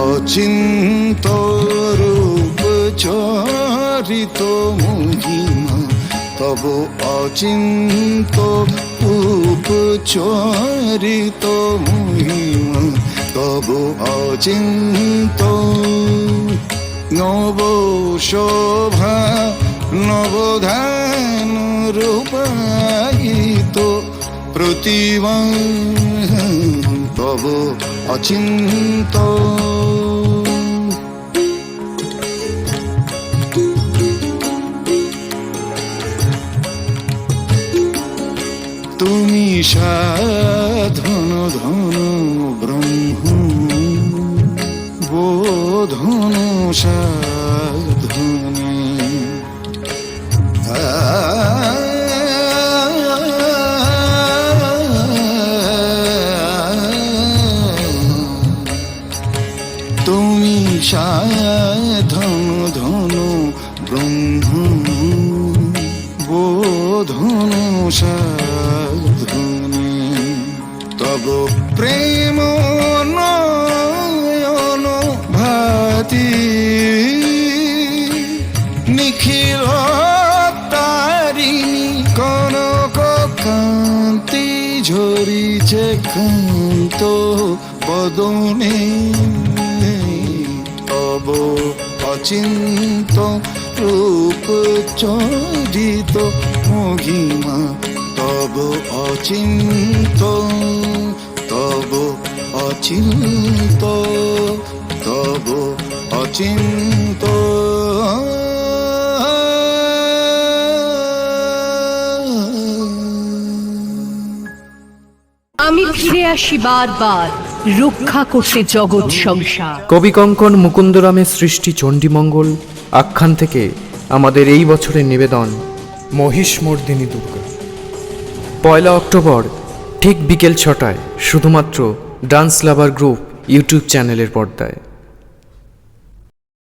অচিন্ত রূপ চরিত মহিমা, তব অচিন্ত রূপ চরিত মহিমা, তব অচিন্ত নব শোভা নবধান রূপায়িত প্রতিমা, তব অচিন্ত। তুমি সাধন ধন ব্রহ্ম বোধন সাধনে, তুমি সাধন ধন ব্রহ্ম বোধন সাধনে, তব প্রেম নয়ন ভাতি নিখিল তারিণী কনক কান্তি ঝরিছে কান্ত বদনে, তব অচিন্ত রূপ চরিত মহিমা, তব অচিন্ত, তব অচিন্ত, তব অচিন্ত। আমি ফিরে আসি বারবার রক্ষা করতে জগৎ সংসার। কবি কঙ্কন মুকুন্দরামের সৃষ্টি চণ্ডীমঙ্গল আখ্যান থেকে আমাদের এই বছরের নিবেদন মহিষমর্দিনী দুর্গা। 1 অক্টোবর ঠিক বিকেল 6টায় শুধুমাত্র ডান্স লাভার গ্রুপ ইউটিউব চ্যানেলের পর্দায়।